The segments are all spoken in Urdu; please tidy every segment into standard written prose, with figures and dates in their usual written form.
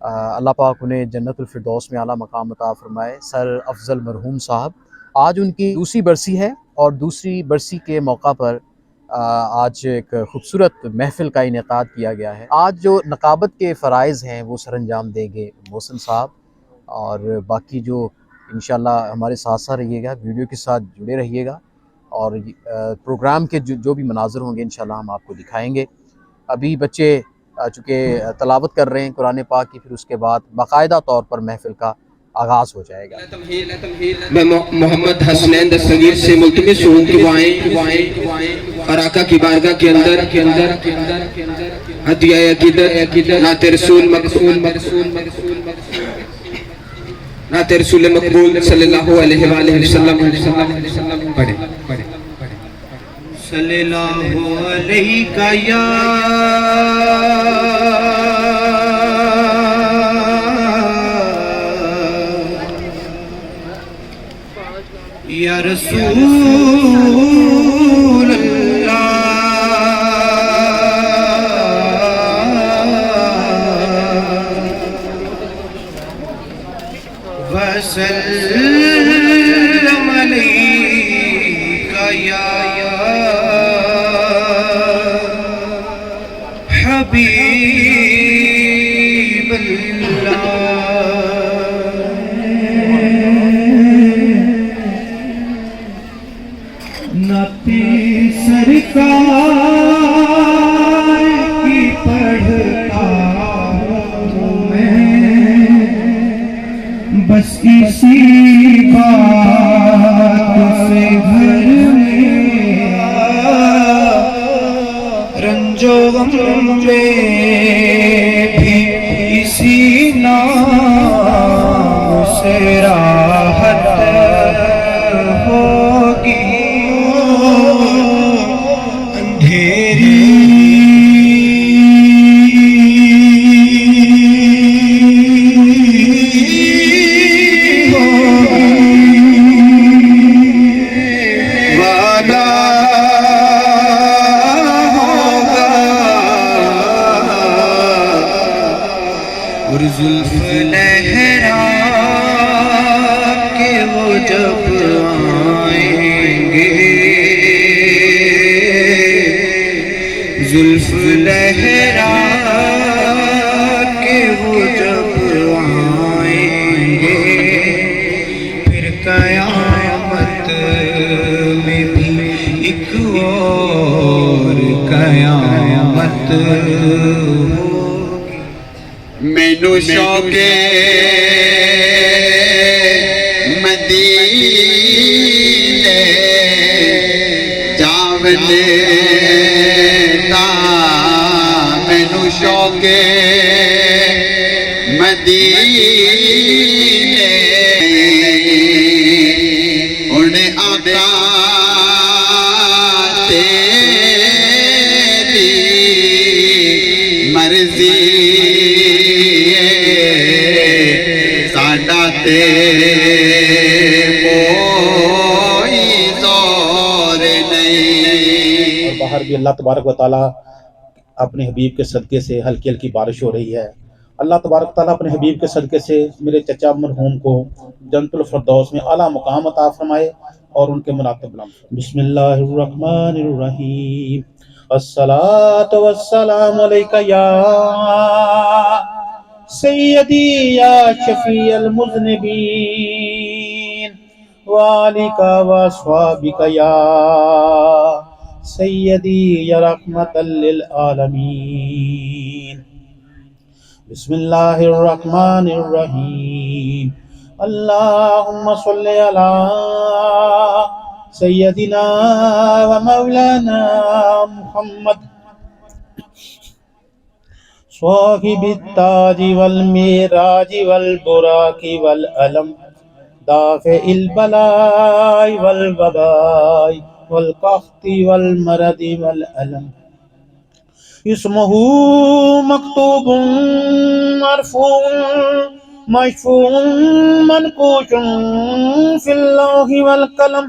اللہ پاک انہیں جنت الفردوس میں اعلیٰ مقام عطا فرمائے۔ سر افضل مرحوم صاحب، آج ان کی دوسری برسی ہے، اور دوسری برسی کے موقع پر آج ایک خوبصورت محفل کا انعقاد کیا گیا ہے۔ آج جو نقابت کے فرائض ہیں وہ سر انجام دیں گے محسن صاحب، اور باقی جو انشاءاللہ ہمارے ساتھ ساتھ رہیے گا، ویڈیو کے ساتھ جڑے رہیے گا، اور پروگرام کے جو بھی مناظر ہوں گے انشاءاللہ ہم آپ کو دکھائیں گے۔ ابھی بچے چونکہ تلاوت کر رہے ہیں قرآن پاک کی، پھر اس کے بعد باقاعدہ طور پر محفل کا آغاز ہو جائے گا۔ میں محمد حسنین دستگیر سے ملتمس ہوں کہ وائیں اور آقا کی بارگاہ کے اندر ہدیہ عقیدت نعت رسول مقبول صلی اللہ علیہ وآلہ وسلم پڑھیں۔ صلی اللہ علیہ یا رسول اللہ وسلم علیکہ یا حبیب اللہ۔ نبی سرکار کی پڑھتا ہوں میں، بس اسی بات سے گھر میں رنج و غم میں بھی اسی نام سے راحت ہوگی۔ اور زلف لہرا کے وہ جب آئیں گے، زلف لہرا کے وہ جب آئیں گے، پھر قیامت میں بھی ایک اور قیامت ہوگی۔ مینو شوق مدینے جاونے دا، مینو شوق مدینے انہیں آقا تیری مرضی اور باہر بھی اللہ تبارک و تعالیٰ اپنے حبیب کے صدقے سے ہلکی ہلکی بارش ہو رہی ہے۔ اللہ تبارک و تعالیٰ اپنے حبیب کے صدقے سے میرے چچا مرحوم کو جنت الفردوس میں اعلیٰ مقام عطا فرمائے اور ان کے مناقب بلند۔ بسم اللہ الرحمن الرحیم، الصلاۃ والسلام علیکہ یا سیدی یا شفیع المذنبین، وعلیکہ واصحابکہ یا سیدی یا رحمت للعالمین۔ بسم اللہ الرحمن الرحیم، اللہم صلی علی سیدنا و مولانا محمد صاحب التاج والمیراج والبراق والعلم، دافع البلاء والوباء والقحط والمرض والألم، اسمہ مکتوب مرفوع مشفوع منقوش فی اللہ والقلم،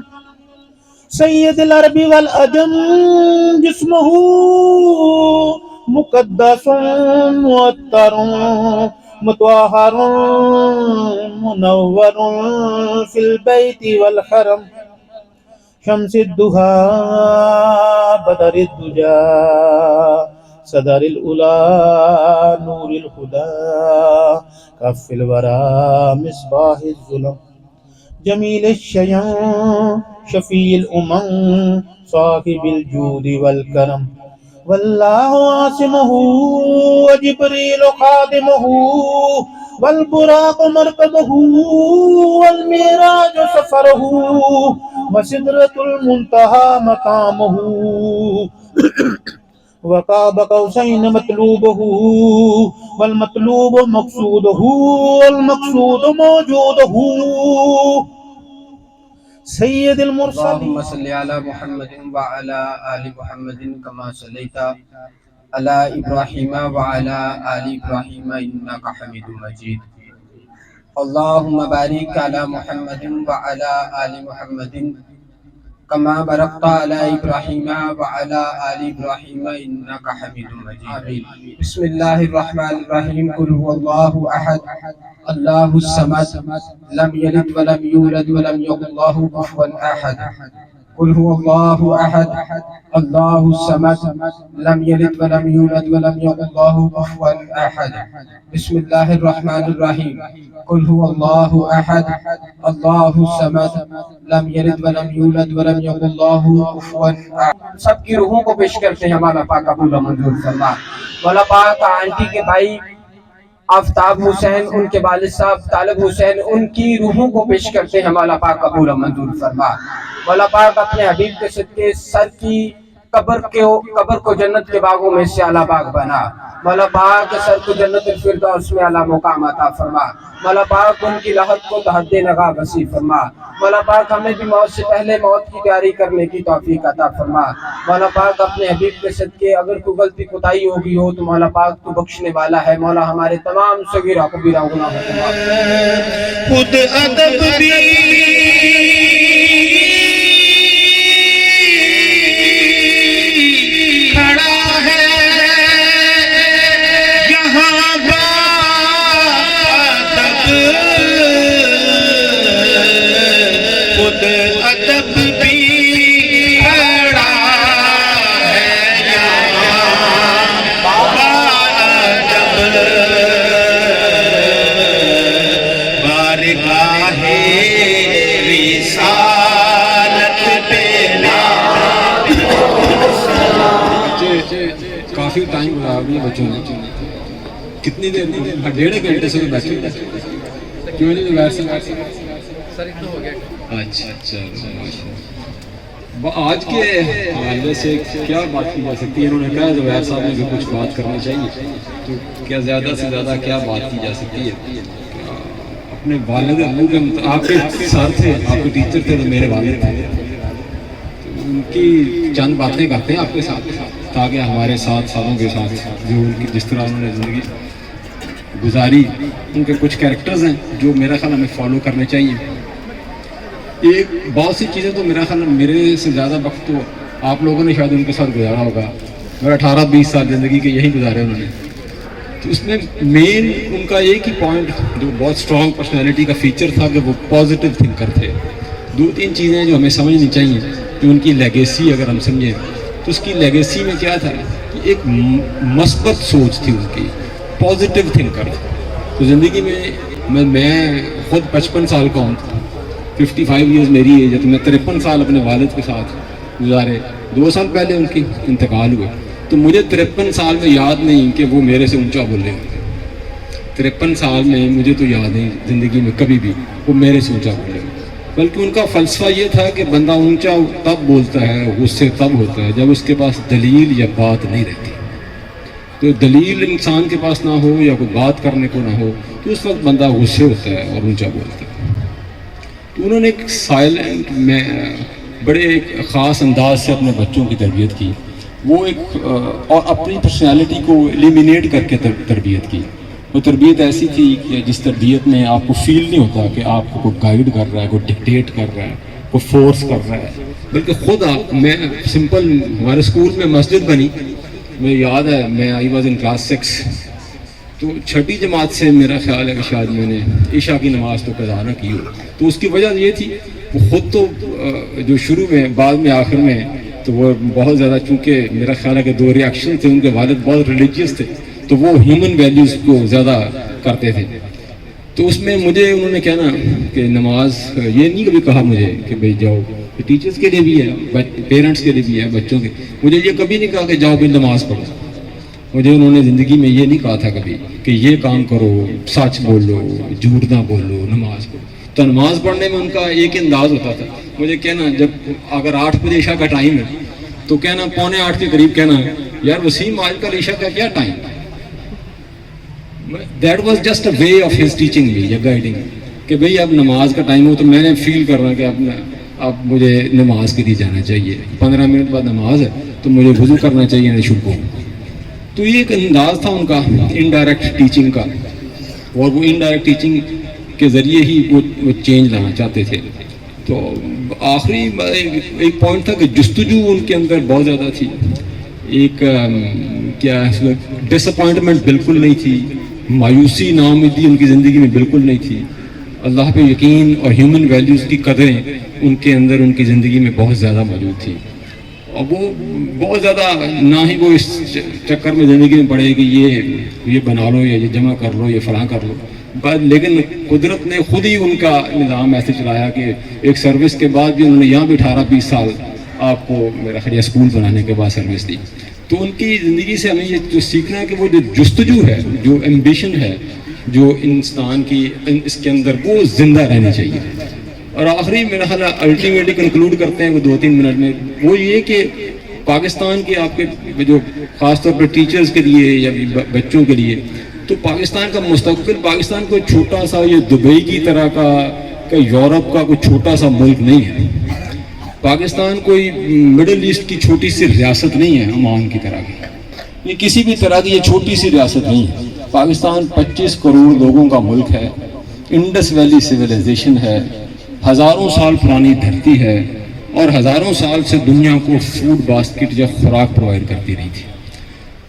سید العرب والعجم، جسمہ مقدس معطر مطهر منور في البيت والحرم شمس الدهى بدر الدجى صدر الأولى نور الهدى كف الورى مصباح الظلم جمیل الشیان شفیع الامم صاحب الجود والکرم واللہ عاصمہ وجبریل خادمہ والبراق مرکبہ والمعراج سفرہ وسدرۃ المنتہى مقامہ وقاب قوسین مطلوبہ والمطلوب مقصودہ والمقصود موجودہ سید المرسلین اللهم صل على محمد وعلى آل محمد كما صليت على إبراهيم وعلى آل إبراهيم إنك حميد مجيد اللهم بارك على محمد وعلى آل محمد كما باركت على إبراهيم وعلى آل إبراهيم إنك حميد مجيد بسم الله الرحمن الرحيم قل هو الله أحد الله الصمد لم يلد ولم يولد ولم يكن له كفوا أحد قل هو الله أحد الله الصمد لم يلد ولم يولد ولم يكن له كفوا أحد بسم الله الرحمن الرحيم قل هو الله أحد الله الصمد لم يلد ولم يولد ولم يكن له كفوا أحد سب کی روحوں کو پیش کرتے ہیں مولا پاک قبول و منظور فرما مولا پاک آنٹی کے بھائی آفتاب حسین ان کے والد صاحب طالب حسین ان کی روحوں کو پیش کرتے ہیں مولا پاک قبول و منظور فرما مولا پاک اپنے حبیب کے صدقے سر کی قبر کو جنت کے باغوں میں سے اعلیٰ باغ بنا مولا پاک سر کو جنت الفردوس میں اعلیٰ مقام عطا فرما مولا پاک ان کی لحد کو حد نگاہ وسیع فرما مولا پاک ہمیں بھی موت سے پہلے موت کی تیاری کرنے کی توفیق عطا فرما مولا پاک اپنے حبیب کے صدقے اگر کوئی غلطی کوتاہی ہوگی ہو تو مولا پاک تو بخشنے والا ہے مولا ہمارے تمام صغیرہ کبیرہ گناہوں کو معاف فرما خود ادب بھی کھڑا ہے یہاں بادب خود ادب بھی کھڑا ہے یہاں بادب بارگاہ رسالت پہ کافی ٹائم گزار دیا بچوں نے کتنی دیر 1.5 گھنٹے سے بیٹھے کیوں نہیں دوبارہ سے اچھا آج کے حوالے سے کیا بات کی جا سکتی ہے انہوں نے کہا زبیر صاحب نے بھی کچھ بات کرنی چاہیے تو کیا زیادہ سے زیادہ کیا بات کی جا سکتی ہے اپنے والد ابو کے آپ کے سر تھے آپ کے ٹیچر تھے تو میرے والد تھے ان کی چند باتیں کرتے ہیں آپ کے ساتھ تاکہ ہمارے 7 سالوں کے ساتھ جو ان کی جس طرح انہوں نے زندگی گزاری ان کے کچھ کیریکٹرز ہیں جو میرا خیال ہمیں فالو کرنے چاہیے ایک بہت سی چیزیں تو میرا خیال میرے سے زیادہ وقت تو آپ لوگوں نے شاید ان کے ساتھ گزارا ہوگا میرا 18-20 سال زندگی کے یہی گزارے انہوں نے تو اس میں مین ان کا ایک ہی پوائنٹ جو بہت اسٹرانگ پرسنالٹی کا فیچر تھا کہ وہ پازیٹیو تھنکر تھے 2-3 چیزیں جو ہمیں سمجھنی چاہیے کہ ان کی لیگیسی اگر ہم سمجھیں تو اس کی لیگیسی میں کیا تھا کہ ایک مثبت سوچ تھی ان کی پازیٹیو تھنکر تو زندگی میں خود 55 سال کا ہوں 55 ایئرز میری ایج ہے تو میں 53 سال اپنے والد کے ساتھ گزارے 2 سال پہلے ان کی انتقال ہوئے تو مجھے 53 سال میں یاد نہیں کہ وہ میرے سے اونچا بولے 53 سال میں مجھے تو یاد نہیں زندگی میں کبھی بھی وہ میرے سے اونچا بولے بلکہ ان کا فلسفہ یہ تھا کہ بندہ اونچا تب بولتا ہے غصے تب ہوتا ہے جب اس کے پاس دلیل یا بات نہیں رہتی تو دلیل انسان کے پاس نہ ہو یا کوئی بات کرنے کو نہ ہو تو اس وقت بندہ غصے ہوتا ہے اور اونچا بولتا ہے تو انہوں نے ایک سائلنٹ میں بڑے ایک خاص انداز سے اپنے بچوں کی تربیت کی وہ ایک اور اپنی پرسنالٹی کو ایلیمینیٹ کر کے تربیت کی وہ تربیت ایسی تھی کہ جس تربیت میں آپ کو فیل نہیں ہوتا کہ آپ کو کوئی گائیڈ کر رہا ہے کوئی ڈکٹیٹ کر رہا ہے کوئی فورس کر رہا ہے بلکہ خود آپ میں سمپل ہمارے اسکول میں مسجد بنی مجھے یاد ہے میں آئی واز ان کلاس 6 تو چھٹی جماعت سے میرا خیال ہے کہ شاید میں نے عشاء کی نماز تو قضا نہ کی ہو. تو اس کی وجہ یہ تھی وہ خود تو جو شروع میں بعد میں آخر میں تو وہ بہت زیادہ, چونکہ میرا خیال ہے کہ دو ریئیکشن تھے, ان کے والد بہت ریلیجیس تھے تو وہ ہیومن ویلیوز کو زیادہ کرتے تھے. تو اس میں مجھے انہوں نے کہنا کہ نماز, یہ نہیں کبھی کہا مجھے کہ بھائی جاؤ, ٹیچرز کے لیے بھی ہے, پیرنٹس کے لیے بھی ہے, بچوں کے, مجھے یہ کبھی نہیں کہا کہ جاؤ بھی نماز پڑھو. مجھے انہوں نے زندگی میں یہ نہیں کہا تھا کبھی کہ یہ کام کرو, سچ بولو, جھوٹ نہ بولو, نماز پڑھو. تو نماز پڑھنے میں ان کا ایک انداز ہوتا تھا. مجھے کہنا جب اگر 8 بجے عشاء کا ٹائم ہے تو کہنا 7:45 کے قریب کہنا یار وسیم آج کل عشاء کا کیا time. That was just a way of his teaching me یا گائیڈنگ کہ بھئی اب نماز کا ٹائم ہو. تو میں نے فیل کرنا کہ اب مجھے نماز کے لیے جانا چاہیے, 15 منٹ بعد نماز ہے تو مجھے وضو کرنا چاہیے نہ شروع. تو یہ ایک انداز تھا ان کا انڈائریکٹ ٹیچنگ کا, اور وہ انڈائریکٹ ٹیچنگ کے ذریعے ہی وہ چینج لانا چاہتے تھے. تو آخری ایک پوائنٹ تھا کہ جستجو ان کے اندر بہت زیادہ تھی. ایک کیا ڈس اپوائنٹمنٹ بالکل نہیں تھی, مایوسی ناامیدی ان کی زندگی میں بالکل نہیں تھی. اللہ پہ یقین اور ہیومن ویلیوز کی قدریں ان کے اندر ان کی زندگی میں بہت زیادہ موجود تھی. اور وہ بہت زیادہ نہ ہی وہ اس چکر میں زندگی میں پڑے کہ یہ بنا لو یا یہ جمع کر لو, یہ فلاں کر لو. لیکن قدرت نے خود ہی ان کا نظام ایسے چلایا کہ ایک سروس کے بعد بھی انہوں نے یہاں بھی 18-20 سال آپ کو میرا خیال اسکول بنانے کے بعد سروس دی. تو ان کی زندگی سے ہمیں یہ جو سیکھنا ہے کہ وہ جو جستجو ہے, جو ایمبیشن ہے جو انسان کی اس کے اندر, وہ زندہ رہنی چاہیے. اور آخری میرا خیال الٹیمیٹلی کنکلوڈ کرتے ہیں وہ 2-3 منٹ میں, وہ یہ کہ پاکستان کے آپ کے جو خاص طور پر ٹیچرز کے لیے یا بچوں کے لیے, تو پاکستان کا مستقبل, پاکستان کوئی چھوٹا سا یہ دبئی کی طرح کا یورپ کا کوئی چھوٹا سا ملک نہیں ہے. پاکستان کوئی مڈل ایسٹ کی چھوٹی سی ریاست نہیں ہے عمان کی طرح کی, یہ کسی بھی طرح کی یہ چھوٹی سی ریاست نہیں ہے. پاکستان 25 کروڑ لوگوں کا ملک ہے, انڈس ویلی سویلائزیشن ہے, ہزاروں سال پرانی دھرتی ہے, اور ہزاروں سال سے دنیا کو فوڈ باسکٹ یا خوراک پرووائڈ کرتی رہی تھی.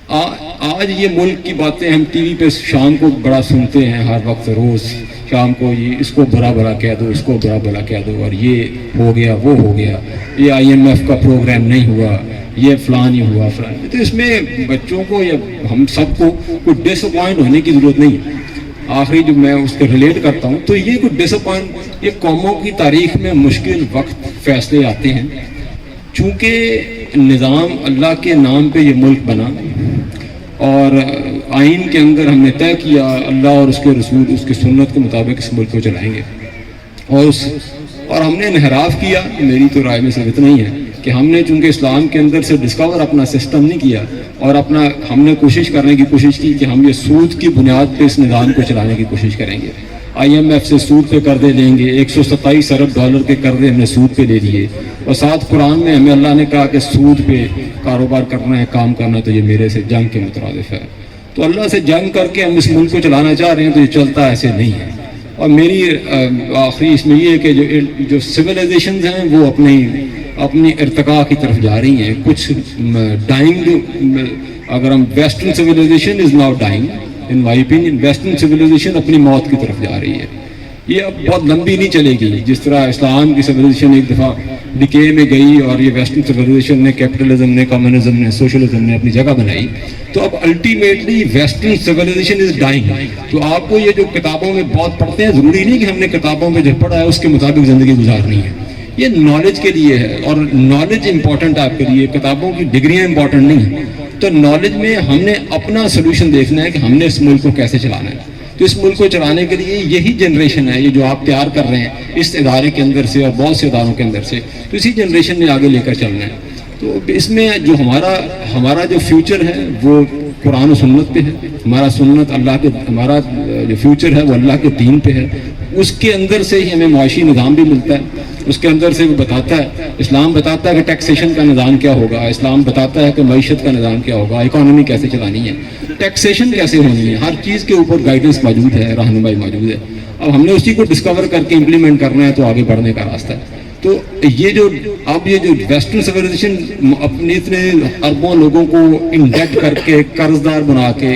آج یہ ملک کی باتیں ہم ٹی وی پہ شام کو بڑا سنتے ہیں, ہر وقت روز شام کو یہ اس کو برا برا کہہ دو, اس کو برا برا کہہ دو, اور یہ ہو گیا وہ ہو گیا, یہ IMF کا پروگرام نہیں ہوا, یہ فلاں نہیں ہوا فلاں. تو اس میں بچوں کو یا ہم سب کو کوئی ڈس اپوائنٹ ہونے کی ضرورت نہیں ہے. آخری جو میں اس کو ریلیٹ کرتا ہوں تو یہ کوئی ڈس اپوائنٹ, یہ قوموں کی تاریخ میں مشکل وقت فیصلے آتے ہیں. چونکہ نظام اللہ کے نام پہ یہ ملک بنا, اور آئین کے اندر ہم نے طے کیا اللہ اور اس کے رسول اس کی سنت کے مطابق اس ملک کو چلائیں گے. اور ہم نے انحراف کیا, میری تو رائے میں صرف اتنا ہی ہے کہ ہم نے چونکہ اسلام کے اندر سے ڈسکور اپنا سسٹم نہیں کیا, اور ہم نے کوشش کرنے کی کوشش کی کہ ہم یہ سود کی بنیاد پہ اس نظام کو چلانے کی کوشش کریں گے. IMF سے سود پہ قرضے لیں گے, 127 ارب ڈالر کے قرضے ہم نے سود پہ لے لیے, اور ساتھ قرآن میں ہمیں اللہ نے کہا کہ سود پہ کاروبار کرنا ہے, کام کرنا ہے, تو یہ میرے سے جنگ کے مترادف ہے. تو اللہ سے جنگ کر کے ہم اس ملک کو چلانا چاہ رہے ہیں, تو یہ چلتا ایسے نہیں ہے. اور میری آخری اس میں یہ ہے کہ جو سویلائزیشنز ہیں وہ اپنی ارتقاء کی طرف جا رہی ہیں. کچھ ڈائنگ, اگر ہم western civilization is now dying in my opinion, western civilization اپنی موت کی طرف جا رہی ہے. یہ اب بہت لمبی نہیں چلے گی. جس طرح اسلام کی سویلائزیشن ایک دفعہ ڈکے میں گئی, اور یہ ویسٹرن سویلائزیشن نے, کیپٹلزم نے, کمیونزم نے, سوشلزم نے اپنی جگہ بنائی, تو اب الٹیمیٹلی ویسٹرن سویلائزیشن از ڈائنگ. تو آپ کو یہ جو کتابوں میں بہت پڑھتے ہیں, ضروری نہیں کہ ہم نے کتابوں میں جو پڑھا ہے اس کے مطابق زندگی گزارنی ہے. یہ نالج کے لیے ہے, اور نالج امپورٹنٹ ہے آپ کے لیے, کتابوں کی ڈگریاں امپورٹنٹ نہیں ہیں. تو نالج میں ہم نے اپنا سلوشن دیکھنا ہے کہ ہم نے اس ملک کو کیسے چلانا ہے. تو اس ملک کو چلانے کے لیے یہی جنریشن ہے, یہ جو آپ تیار کر رہے ہیں اس ادارے کے اندر سے اور بہت سے اداروں کے اندر سے, تو اسی جنریشن نے آگے لے کر چلنا ہے. تو اس میں جو ہمارا جو فیوچر ہے وہ قرآن و سنت پہ ہے. ہمارا سنت اللہ کے, ہمارا جو فیوچر ہے وہ اللہ کے دین پہ ہے. اس کے اندر سے ہی ہمیں معاشی نظام بھی ملتا ہے. اس کے اندر سے وہ بتاتا ہے, اسلام بتاتا ہے کہ ٹیکسیشن کا نظام کیا ہوگا, اسلام بتاتا ہے کہ معیشت کا نظام کیا ہوگا, اکانومی کیسے چلانی ہے, ٹیکسیشن کیسے ہونی ہے, ہر چیز کے اوپر گائیڈنس موجود ہے, رہنمائی موجود ہے. اب ہم نے اسی کو ڈسکور کر کے امپلیمنٹ کرنا ہے, تو آگے بڑھنے کا راستہ ہے. تو یہ جو ویسٹرن سویلائزیشن اپنے اتنے اربوں لوگوں کو انڈیٹ کر کے, قرض دار بنا کے,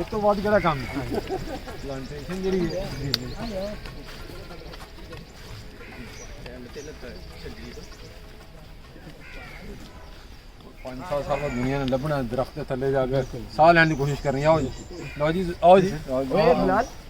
ਇਸ ਤੋਂ ਬਾਅਦ ਕਿਹੜਾ ਕੰਮ ਪਲਾਂਟੇਸ਼ਨ ਜਿਹੜੀ 500 ਸਾਲ ਬਾਅਦ ਦੁਨੀਆ ਨੇ ਲੱਭਣਾ ਦਰਖਤ ਦੇ ਥੱਲੇ ਜਾ ਕੇ ਸਾਹ ਲੈਣ ਦੀ ਕੋਸ਼ਿਸ਼ ਕਰਨੀ. ਆਓ ਜੀ ਲਓ ਜੀ ਆਓ ਜੀ ਓਏ ਬਿਲਾਲ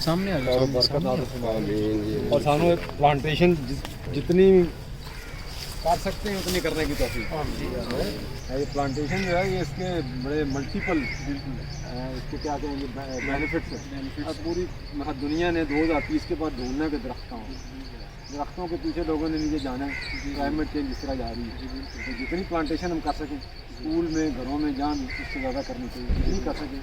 سامنے آ اور سانو پلانٹیشن جتنی کر سکتے ہیں اتنی کرنے کی توفیق. یہ پلانٹیشن جو ہے یہ اس کے بڑے ملٹیپل اس کے کیا کہیں گے بینیفٹس ہیں. اور پوری دنیا نے 2030 کے بعد ڈھونڈنا کہ درختوں کے پیچھے لوگوں نے نیچے جانا ہے. کلائمیٹ چینج جس طرح جا رہی ہے تو جتنی پلانٹیشن ہم کر سکیں اسکول میں گھروں میں جان اس سے زیادہ کرنی چاہیے. جتنی کر سکیں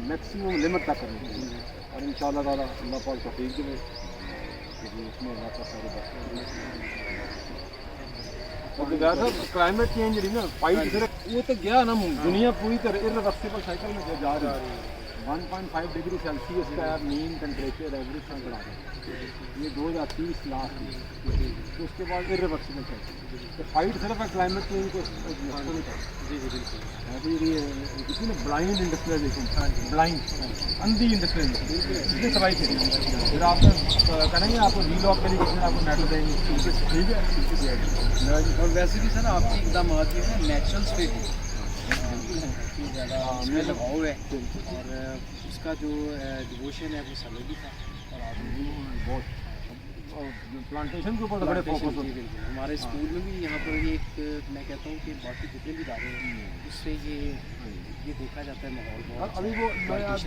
میکسیمم لمٹ تک کرنی چاہیے. اور ان شاء اللہ تعالیٰ اللہ پاک توفیق دے اس میں اللہ کا سارے کلائمیٹ چینج رہی نا فائٹ صرف وہ تو گیا نا دنیا پوری طرح ارریورسیبل سائیکل میں جا رہی ہے. 1.5 ڈگری سیلسیس کا مین ٹیمپریچر ایوریج کا بڑھا ہے. یہ 2030 لاسٹ ہے تو اس کے بعد ارریورسیبل سائیکل تو فائٹ صرف ہے کلائمیٹ چینج کو. کسی نے بلائنڈ انڈسٹریلائزیشن بلائنڈ اندھی انڈسٹریلائزیشن اس نے سوائی کی. پھر آپ کریں گے آپ کو ری لاک کے لیے آپ کو میٹل دیں گے. ٹھیک ہے. اور ویسے بھی سر آپ کے اقدامات جو ہیں نیچرلس پہ بھی زیادہ لگاؤ ہے اور اس کا جو ڈیووشن ہے وہ سمجھ بھی تھا. اور آپ بہت پلانٹیشن کے اوپر بڑے فوکس ہوتے ہیں. ہمارے اسکول میں بھی یہاں پر یہ ایک میں کہتا ہوں کہ باقی جتنے بھی ادارے ہیں اس سے یہ دیکھا جاتا ہے ماحول بہت. ابھی وہ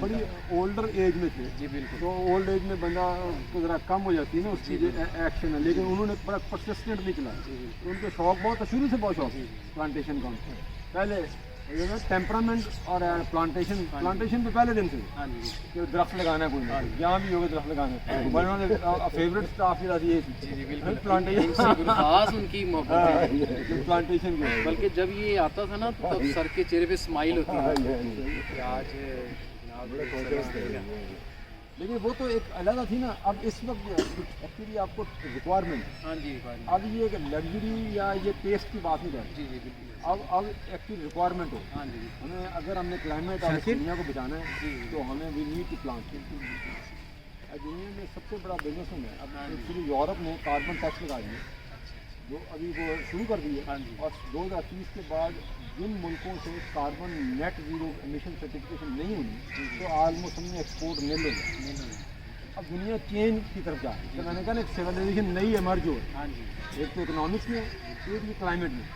بڑی اولڈر ایج میں تھے. جی بالکل. تو اولڈ ایج میں بندہ کو ذرا کم ہو جاتی ہے نا اس کی جو ایکشن ہے. لیکن انہوں نے بڑا پرسسٹنٹ نہیں چلا. ان کے شوق بہت شروع سے بہت شوق پلانٹیشن کا. پہلے ٹیمپرامنٹ اور پلانٹیشن پہ پہلے دن سے کہ درخت لگانا ہے کوئی نہیں جہاں بھی ہوگا درخت لگانا ہے. فیوریٹ اسٹاف کے ساتھ یہ تھی پلانٹیشن خاص ان کی محبت پلانٹیشن کی. بلکہ جب یہ آتا تھا نا تو سر کے چہرے پہ اسمائل ہوتی ہے کہ آج لیکن وہ تو ایک علیحدہ تھی نا. اب اس وقت ایکچولی آپ کو ریکوائرمنٹ اب یہ ایک لگژری یا یہ ٹیسٹ کی بات نہیں کرتی. جی جی بالکل. اب ایکچولی ریکوائرمنٹ ہو. ہاں جی. ہمیں اگر ہم نے کلائمیٹ اور دنیا کو بچانا ہے تو ہمیں وی نیڈ ٹو پلانٹ. دنیا میں سب سے بڑا بزنس ہے. اب ایکچولی یورپ نے کاربن ٹیکس لگا دیا جو ابھی وہ شروع کر دی ہے. اور 2030 کے بعد جن ملکوں سے carbon net zero emission certification نہیں ہوئی تو آلموسٹ ہم نے ایکسپورٹ مل لے. اب دنیا چینج کی طرف جا رہی ہے. تو میں نے کہا نا ایک سیویلائزیشن نئی ایمرج ہو. ایک تو اکنامکس میں ایک یہ کلائمیٹ میں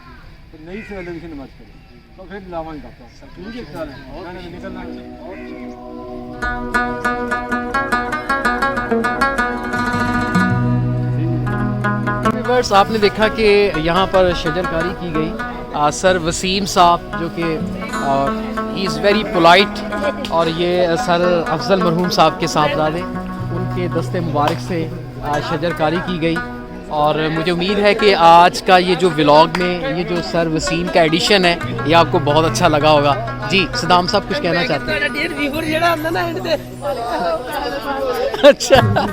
تو نئی سیویلائزیشن ایمرج کرے تو پھر لاوان کرتا ہے. نکلنا ویورز آپ نے دیکھا کہ یہاں پر شجر کاری کی گئی. سر وسیم صاحب جو کہ ہی از ویری پولائٹ اور یہ سر افضل مرحوم صاحب کے صاحبزادے ان کے دست مبارک سے شجر کاری کی گئی. اور مجھے امید ہے کہ آج کا یہ جو ولاگ میں یہ جو سر وسیم کا ایڈیشن ہے یہ آپ کو بہت اچھا لگا ہوگا. جی صدام صاحب کچھ کہنا چاہتے ہیں؟ اچھا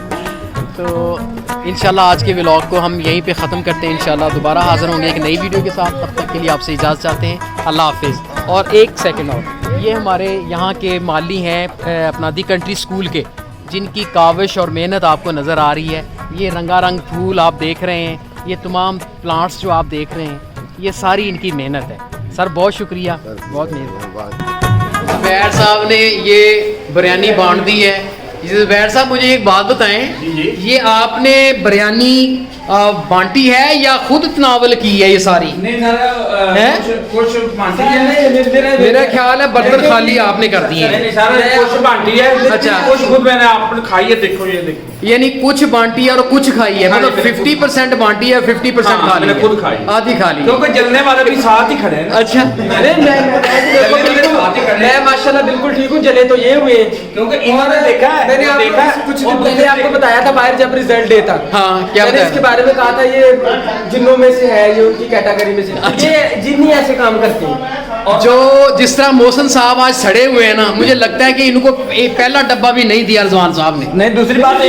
تو انشاءاللہ آج کے ولاگ کو ہم یہیں پہ ختم کرتے ہیں. انشاءاللہ دوبارہ حاضر ہوں گے ایک نئی ویڈیو کے ساتھ. تب تک کے لیے آپ سے اجازت چاہتے ہیں. اللہ حافظ. اور ایک سیکنڈ اور یہ ہمارے یہاں کے مالی ہیں اپنا دی کنٹری اسکول کے جن کی کاوش اور محنت آپ کو نظر آ رہی ہے. یہ رنگا رنگ پھول آپ دیکھ رہے ہیں یہ تمام پلانٹس جو آپ دیکھ رہے ہیں یہ ساری ان کی محنت ہے. سر بہت شکریہ. بہت مہربانی. زبیر صاحب نے یہ بریانی بانٹ دی ہے. زبیر صاحب مجھے ایک بات بتائیں یہ آپ نے بریانی بانٹی ہے یا خود تناول کی ہے یہ ساری؟ میرا خیال ہے برتن خالی آپ نے کر دیے ہیں. اچھا یعنی کچھ بانٹی ہے اور کچھ کھائی ہے مطلب 50% بانٹی ہے 50% کھا لی آدھی کھا لی کیونکہ جلنے والے بھی ساتھ ہی کھڑے ہیں. اچھا میں ماشاءاللہ بالکل ٹھیک ہوں. جلے تو یہ ہوئے کیونکہ انہوں نے دیکھا ہے. میں نے کچھ دن پہلے آپ کو بتایا تھا باہر جب رزلٹ ڈے تھا. ہاں کیا میں نے اس کے بارے میں کہا تھا یہ جنوں میں سے ہے یہ ان کی کیٹیگری میں سے یہ جن ہی ایسے کام کرتے ہیں. جو جس طرح محسن صاحب آج سڑے ہوئے ہیں نا مجھے لگتا ہے کہ ان کو پہلا ڈبہ بھی نہیں دیا رضوان صاحب نے. نہیں دوسری بات